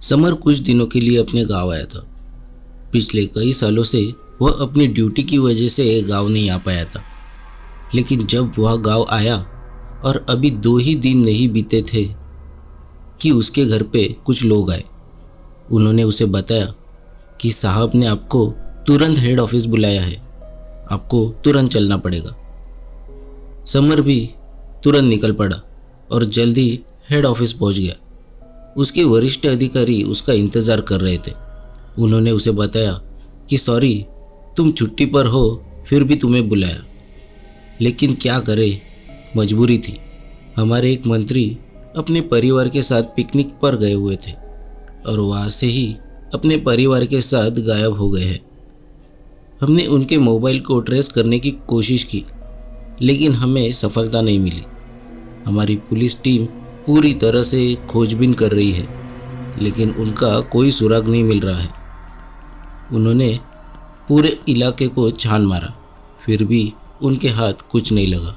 Summer कुछ दिनों के लिए अपने गांव आया था। पिछले कई सालों से वह अपनी ड्यूटी की वजह से गांव नहीं आ पाया था, लेकिन जब वह गांव आया और अभी 2 ही दिन नहीं बीते थे कि उसके घर पे कुछ लोग आए। उन्होंने उसे बताया कि साहब ने आपको तुरंत हेड ऑफिस बुलाया है, आपको तुरंत चलना पड़ेगा। समर भी तुरंत निकल पड़ा और जल्दी हेड ऑफिस पहुंच गया। उसके वरिष्ठ अधिकारी उसका इंतज़ार कर रहे थे। उन्होंने उसे बताया कि सॉरी, तुम छुट्टी पर हो, फिर भी तुम्हें बुलाया, लेकिन क्या करें, मजबूरी थी। हमारे एक मंत्री अपने परिवार के साथ पिकनिक पर गए हुए थे और वहाँ से ही अपने परिवार के साथ गायब हो गए हैं। हमने उनके मोबाइल को ट्रेस करने की कोशिश की, लेकिन हमें सफलता नहीं मिली। हमारी पुलिस टीम पूरी तरह से खोजबीन कर रही है, लेकिन उनका कोई सुराग नहीं मिल रहा है। उन्होंने पूरे इलाके को छान मारा, फिर भी उनके हाथ कुछ नहीं लगा।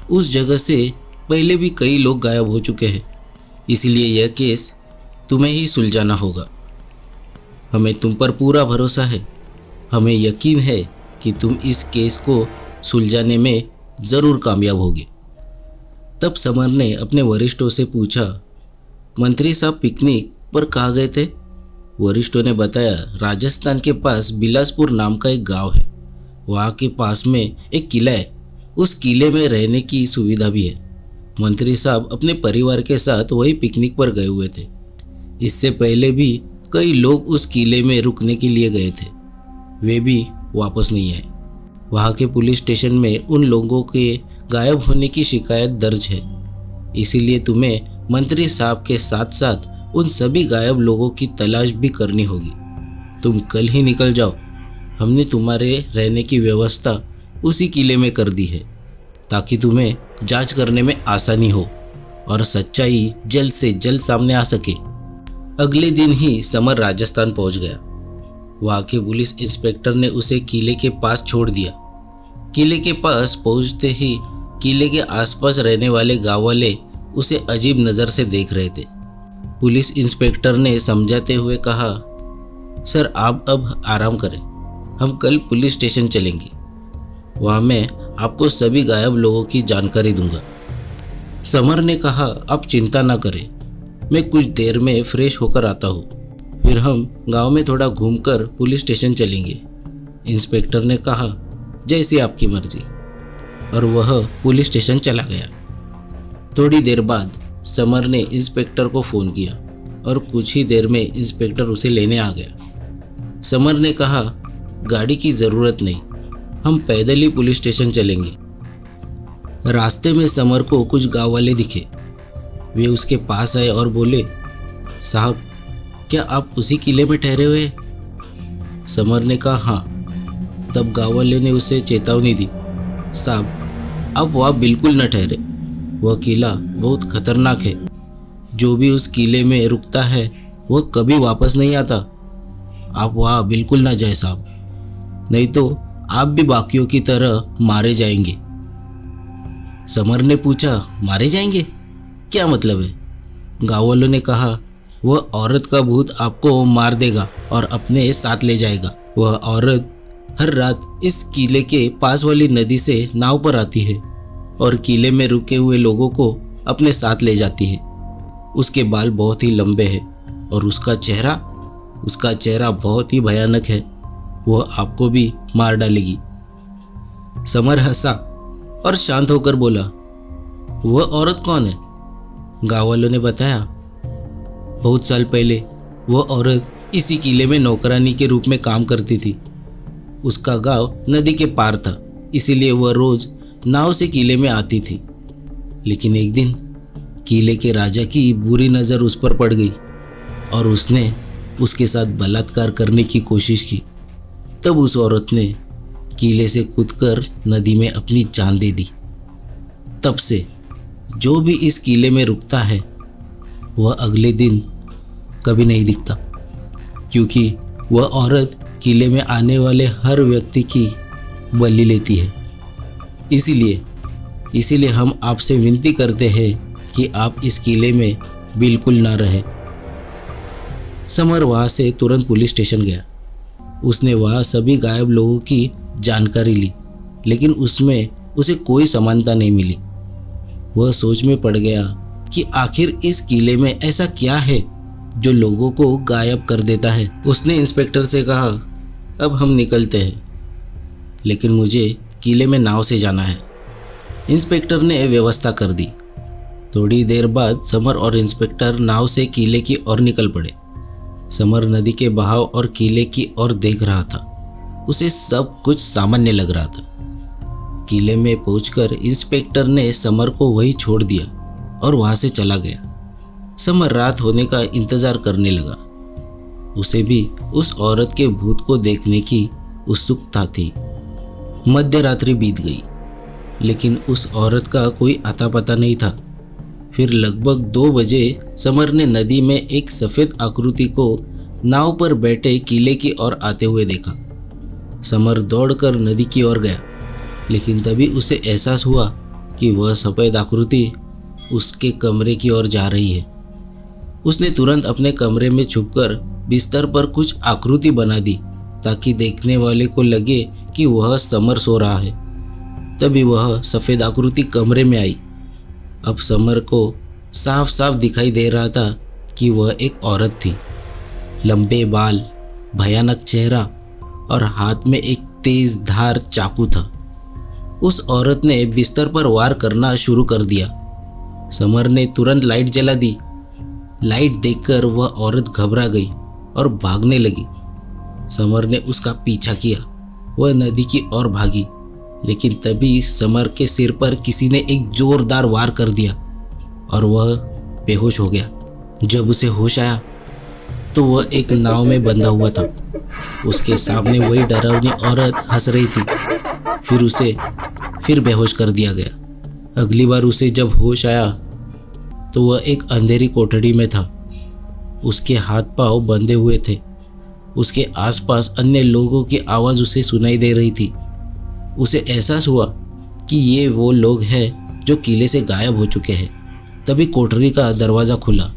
उस जगह से पहले भी कई लोग गायब हो चुके हैं, इसलिए यह केस तुम्हें ही सुलझाना होगा। हमें तुम पर पूरा भरोसा है। हमें यकीन है कि तुम इस केस को सुलझाने में ज़रूर कामयाब होगे। तब समर ने अपने वरिष्ठों से पूछा, मंत्री साहब पिकनिक पर कहाँ गए थे? वरिष्ठों ने बताया, राजस्थान के पास बिलासपुर नाम का एक गांव है। वहाँ के पास में एक किला है, उस किले में रहने की सुविधा भी है। मंत्री साहब अपने परिवार के साथ वही पिकनिक पर गए हुए थे। इससे पहले भी कई लोग उस किले में रुकने के लिए गए थे, वे भी वापस नहीं आए। वहाँ के पुलिस स्टेशन में उन लोगों के गायब होने की शिकायत दर्ज है, इसीलिए तुम्हें मंत्री साहब के साथ साथ उन सभी गायब लोगों की तलाश भी करनी होगी। तुम कल ही निकल जाओ। हमने तुम्हारे रहने की व्यवस्था उसी किले में कर दी है, ताकि तुम्हें जांच करने में आसानी हो और सच्चाई जल्द से जल्द सामने आ सके। अगले दिन ही समर राजस्थान पहुंच गया। वहाँ के पुलिस इंस्पेक्टर ने उसे किले के पास छोड़ दिया। किले के पास पहुंचते ही किले के आसपास रहने वाले गाँव वाले उसे अजीब नज़र से देख रहे थे। पुलिस इंस्पेक्टर ने समझाते हुए कहा, सर आप अब आराम करें, हम कल पुलिस स्टेशन चलेंगे। वहाँ मैं आपको सभी गायब लोगों की जानकारी दूंगा। समर ने कहा, आप चिंता ना करें, मैं कुछ देर में फ्रेश होकर आता हूँ, फिर हम गांव में थोड़ा घूमकर पुलिस स्टेशन चलेंगे। इंस्पेक्टर ने कहा, जैसी आपकी मर्जी, और वह पुलिस स्टेशन चला गया। थोड़ी देर बाद समर ने इंस्पेक्टर को फ़ोन किया और कुछ ही देर में इंस्पेक्टर उसे लेने आ गया। समर ने कहा, गाड़ी की ज़रूरत नहीं, हम पैदल ही पुलिस स्टेशन चलेंगे। रास्ते में समर को कुछ गांव वाले दिखे। वे उसके पास आए और बोले, साहब क्या आप उसी किले में ठहरे हुए हैं? समर ने कहा, हाँ। तब गांव वाले ने उसे चेतावनी दी, साहब आप वहाँ बिल्कुल न ठहरे, वह किला बहुत खतरनाक है। जो भी उस किले में रुकता है वह कभी वापस नहीं आता। आप वहाँ बिल्कुल ना जाए साहब, नहीं तो आप भी बाकियों की तरह मारे जाएंगे। समर ने पूछा, मारे जाएंगे क्या मतलब है? गाँव वालों ने कहा, वह औरत का भूत आपको मार देगा और अपने साथ ले जाएगा। वह औरत हर रात इस किले के पास वाली नदी से नाव पर आती है और किले में रुके हुए लोगों को अपने साथ ले जाती है। उसके बाल बहुत ही लंबे हैं और उसका चेहरा बहुत ही भयानक है। वह आपको भी मार डालेगी। समर हंसा और शांत होकर बोला, वह औरत कौन है? गाँव वालों ने बताया, बहुत साल पहले वह औरत इसी किले में नौकरानी के रूप में काम करती थी। उसका गांव नदी के पार था, इसीलिए वह रोज नाव से किले में आती थी। लेकिन एक दिन किले के राजा की बुरी नज़र उस पर पड़ गई और उसने उसके साथ बलात्कार करने की कोशिश की। तब उस औरत ने किले से कूदकर नदी में अपनी जान दे दी। तब से जो भी इस किले में रुकता है वह अगले दिन कभी नहीं दिखता, क्योंकि वह औरत किले में आने वाले हर व्यक्ति की बलि लेती है। इसीलिए हम आपसे विनती करते हैं कि आप इस किले में बिल्कुल ना रहें। समर वहाँ से तुरंत पुलिस स्टेशन गया। उसने वहाँ सभी गायब लोगों की जानकारी ली, लेकिन उसमें उसे कोई समानता नहीं मिली। वह सोच में पड़ गया कि आखिर इस किले में ऐसा क्या है जो लोगों को गायब कर देता है। उसने इंस्पेक्टर से कहा, अब हम निकलते हैं, लेकिन मुझे किले में नाव से जाना है। इंस्पेक्टर ने व्यवस्था कर दी। थोड़ी देर बाद समर और इंस्पेक्टर नाव से किले की ओर निकल पड़े। समर नदी के बहाव और किले की ओर देख रहा था। उसे सब कुछ सामान्य लग रहा था। किले में पहुंचकर इंस्पेक्टर ने समर को वहीं छोड़ दिया और वहां से चला गया। समर रात होने का इंतजार करने लगा। उसे भी उस औरत के भूत को देखने की उत्सुकता थी। मध्य रात्रि बीत गई, लेकिन उस औरत का कोई आता पता नहीं था। फिर लगभग 2 बजे समर ने नदी में एक सफ़ेद आकृति को नाव पर बैठे किले की ओर आते हुए देखा। समर दौड़कर नदी की ओर गया, लेकिन तभी उसे एहसास हुआ कि वह सफ़ेद आकृति उसके कमरे की ओर जा रही है। उसने तुरंत अपने कमरे में छुपकर बिस्तर पर कुछ आकृति बना दी ताकि देखने वाले को लगे कि वह समर सो रहा है। तभी वह सफ़ेद आकृति कमरे में आई। अब समर को साफ साफ दिखाई दे रहा था कि वह एक औरत थी। लंबे बाल, भयानक चेहरा और हाथ में एक तेज धार चाकू था। उस औरत ने बिस्तर पर वार करना शुरू कर दिया। समर ने तुरंत लाइट जला दी। लाइट देखकर वह औरत घबरा गई और भागने लगी। समर ने उसका पीछा किया। वह नदी की ओर भागी, लेकिन तभी समर के सिर पर किसी ने एक जोरदार वार कर दिया और वह बेहोश हो गया। जब उसे होश आया तो वह एक नाव में बंधा हुआ था। उसके सामने वही डरावनी औरत हंस रही थी। फिर उसे फिर बेहोश कर दिया गया। अगली बार उसे जब होश आया तो वह एक अंधेरी कोठरी में था। उसके हाथ पांव बंधे हुए थे। उसके आसपास अन्य लोगों की आवाज़ उसे सुनाई दे रही थी। उसे एहसास हुआ कि ये वो लोग हैं जो किले से गायब हो चुके हैं। तभी कोठरी का दरवाज़ा खुला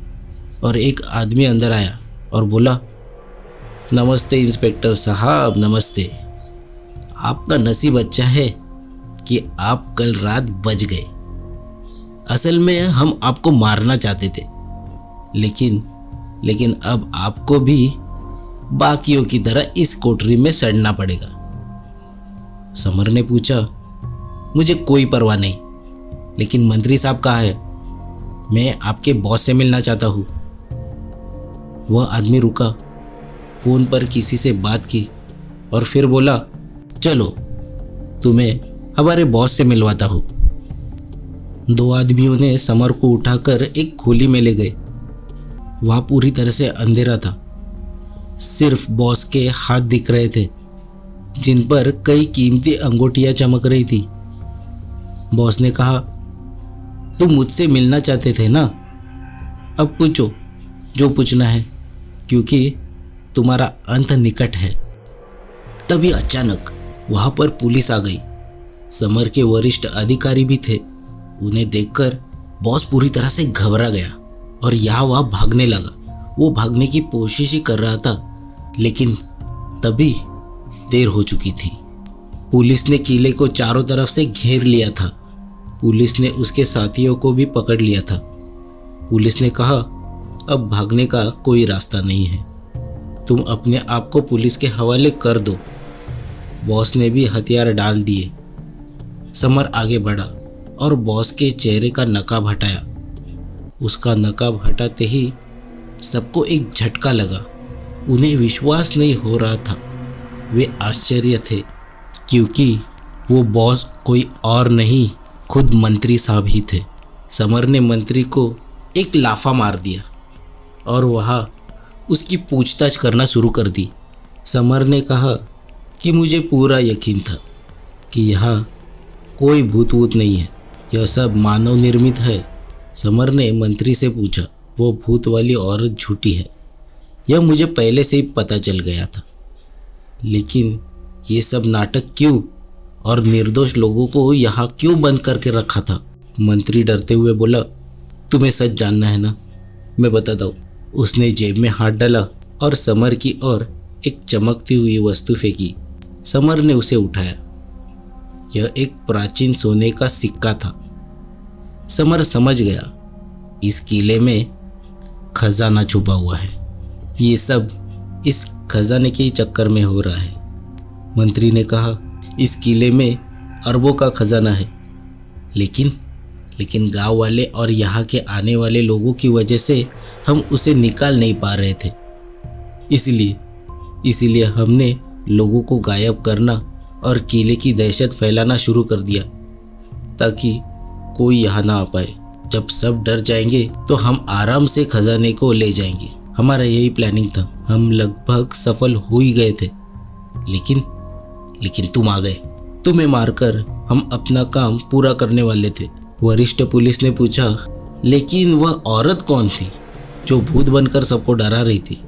और एक आदमी अंदर आया और बोला, नमस्ते इंस्पेक्टर साहब, नमस्ते। आपका नसीब अच्छा है कि आप कल रात बच गए। असल में हम आपको मारना चाहते थे, लेकिन अब आपको भी बाकियों की तरह इस कोठरी में सड़ना पड़ेगा। समर ने पूछा, मुझे कोई परवाह नहीं, लेकिन मंत्री साहब कहाँ है? मैं आपके बॉस से मिलना चाहता हूँ। वह आदमी रुका, फ़ोन पर किसी से बात की और फिर बोला, चलो तुम्हें हमारे बॉस से मिलवाता हूँ। 2 आदमियों ने समर को उठाकर एक खोली में ले गए। वहाँ पूरी तरह से अंधेरा था। सिर्फ बॉस के हाथ दिख रहे थे, जिन पर कई कीमती अंगूठियां चमक रही थी। बॉस ने कहा, तुम मुझसे मिलना चाहते थे ना? अब पूछो जो पूछना है, क्योंकि तुम्हारा अंत निकट है। तभी अचानक वहां पर पुलिस आ गई। समर के वरिष्ठ अधिकारी भी थे। उन्हें देखकर बॉस पूरी तरह से घबरा गया और यहाँ वहाँ भागने लगा। वो भागने की कोशिश ही कर रहा था, लेकिन तभी देर हो चुकी थी। पुलिस ने किले को चारों तरफ से घेर लिया था। पुलिस ने उसके साथियों को भी पकड़ लिया था। पुलिस ने कहा, अब भागने का कोई रास्ता नहीं है, तुम अपने आप को पुलिस के हवाले कर दो। बॉस ने भी हथियार डाल दिए। समर आगे बढ़ा और बॉस के चेहरे का नकाब हटाया। उसका नकाब हटाते ही सबको एक झटका लगा। उन्हें विश्वास नहीं हो रहा था। वे आश्चर्य थे, क्योंकि वो बॉस कोई और नहीं, खुद मंत्री साहब ही थे। समर ने मंत्री को एक लाफा मार दिया और वहाँ उसकी पूछताछ करना शुरू कर दी। समर ने कहा कि मुझे पूरा यकीन था कि यहाँ कोई भूत वूत नहीं है, यह सब मानव निर्मित है। समर ने मंत्री से पूछा, वो भूत वाली औरत झूठी है, यह मुझे पहले से ही पता चल गया था, लेकिन ये सब नाटक क्यों और निर्दोष लोगों को यहाँ क्यों बंद करके रखा था? मंत्री डरते हुए बोला, तुम्हें सच जानना है ना? मैं बताता हूँ। उसने जेब में हाथ डाला और समर की ओर एक चमकती हुई वस्तु फेंकी। समर ने उसे उठाया। यह एक प्राचीन सोने का सिक्का था। समर समझ गया, इस किले में खजाना छुपा हुआ है। ये सब इस खजाने के चक्कर में हो रहा है। मंत्री ने कहा, इस किले में अरबों का खजाना है, लेकिन गांव वाले और यहाँ के आने वाले लोगों की वजह से हम उसे निकाल नहीं पा रहे थे। इसीलिए हमने लोगों को गायब करना और किले की दहशत फैलाना शुरू कर दिया, ताकि कोई यहाँ ना आ पाए। जब सब डर जाएंगे तो हम आराम से खजाने को ले जाएंगे। हमारा यही प्लानिंग था। हम लगभग सफल हो ही गए थे, लेकिन तुम आ गए। तुम्हें मारकर हम अपना काम पूरा करने वाले थे। वरिष्ठ पुलिस ने पूछा, लेकिन वह औरत कौन थी जो भूत बनकर सबको डरा रही थी?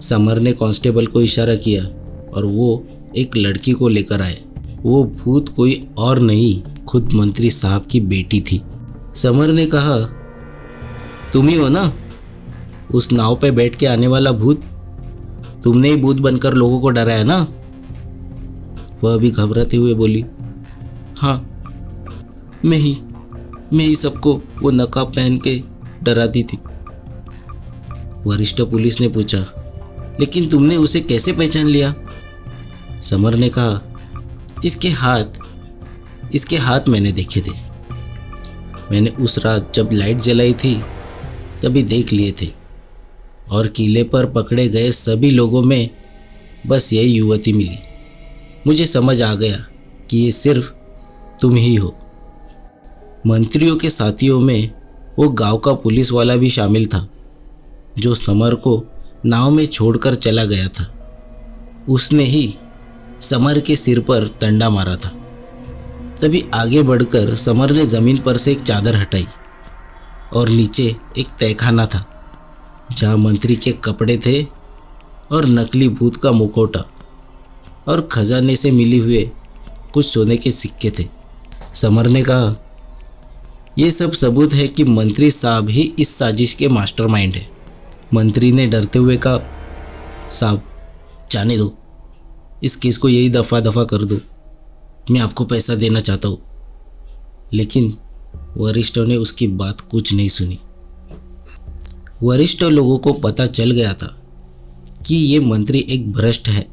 समर ने कांस्टेबल को इशारा किया और वो एक लड़की को लेकर आए। वो भूत कोई और नहीं, खुद मंत्री साहब की बेटी थी। समर ने कहा, तुम ही हो ना उस नाव पे बैठ के आने वाला भूत? तुमने ही भूत बनकर लोगों को डराया ना? वह भी घबराते हुए बोली, हाँ, मैं ही सबको वो नकाब पहन के डराती थी। वरिष्ठ पुलिस ने पूछा, लेकिन तुमने उसे कैसे पहचान लिया? समर ने कहा, इसके हाथ मैंने देखे थे। मैंने उस रात जब लाइट जलाई थी तभी देख लिए थे, और किले पर पकड़े गए सभी लोगों में बस यही युवती मिली। मुझे समझ आ गया कि ये सिर्फ तुम ही हो। मंत्रियों के साथियों में वो गांव का पुलिस वाला भी शामिल था, जो समर को नाव में छोड़कर चला गया था। उसने ही समर के सिर पर डंडा मारा था। तभी आगे बढ़कर समर ने ज़मीन पर से एक चादर हटाई और नीचे एक तहखाना था, जहाँ मंत्री के कपड़े थे और नकली भूत का मुखौटा और खजाने से मिले हुए कुछ सोने के सिक्के थे। समर ने कहा, यह सब सबूत है कि मंत्री साहब ही इस साजिश के मास्टरमाइंड है। मंत्री ने डरते हुए कहा, साहब जाने दो, इस केस को यही दफ़ा कर दो। मैं आपको पैसा देना चाहता हूँ। लेकिन वरिष्ठों ने उसकी बात कुछ नहीं सुनी। वरिष्ठ लोगों को पता चल गया था कि ये मंत्री एक भ्रष्ट है।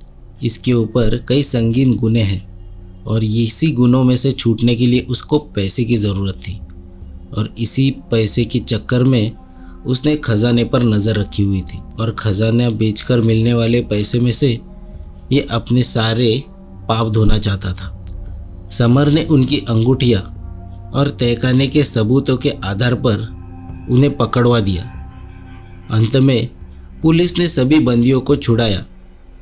इसके ऊपर कई संगीन गुने हैं और इसी गुनों में से छूटने के लिए उसको पैसे की ज़रूरत थी, और इसी पैसे के चक्कर में उसने खजाने पर नज़र रखी हुई थी, और खजाना बेचकर मिलने वाले पैसे में से ये अपने सारे पाप धोना चाहता था। समर ने उनकी अंगूठियाँ और तहखाने के सबूतों के आधार पर उन्हें पकड़वा दिया। अंत में पुलिस ने सभी बंदियों को छुड़ाया,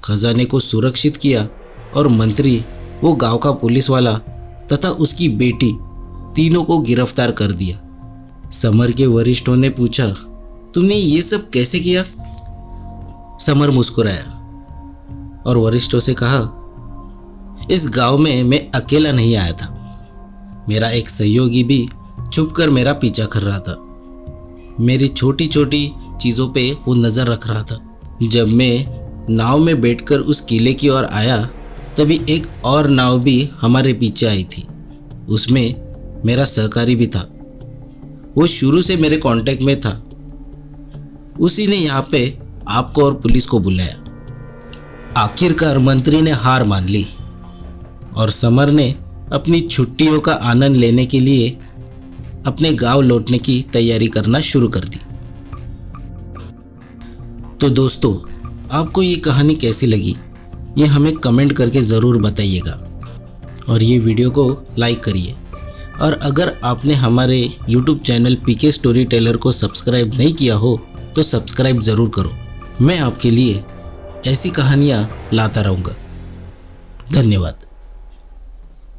खजाने को सुरक्षित किया, और मंत्री, वो गांव का पुलिस वाला तथा उसकी बेटी, तीनों को गिरफ्तार कर दिया। समर के वरिष्ठों ने पूछा, तुमने ये सब कैसे किया? समर मुस्कुराया और वरिष्ठों से कहा, इस गांव में मैं अकेला नहीं आया था। मेरा एक सहयोगी भी छुपकर मेरा पीछा कर रहा था। मेरी छोटी छोटी चीज़ों पे वो नज़र रख रहा था। जब मैं नाव में बैठकर उस किले की ओर आया, तभी एक और नाव भी हमारे पीछे आई थी। उसमें मेरा सहकारी भी था। वो शुरू से मेरे कांटेक्ट में था। उसी ने यहाँ पे आपको और पुलिस को बुलाया। आखिरकार मंत्री ने हार मान ली और समर ने अपनी छुट्टियों का आनंद लेने के लिए अपने गांव लौटने की तैयारी करना शुरू कर दी। तो दोस्तों, आपको ये कहानी कैसी लगी, ये हमें कमेंट करके ज़रूर बताइएगा, और ये वीडियो को लाइक करिए। और अगर आपने हमारे YouTube channel PK story teller को सब्सक्राइब नहीं किया हो तो सब्सक्राइब ज़रूर करो। मैं आपके लिए ऐसी कहानियाँ लाता रहूँगा। धन्यवाद।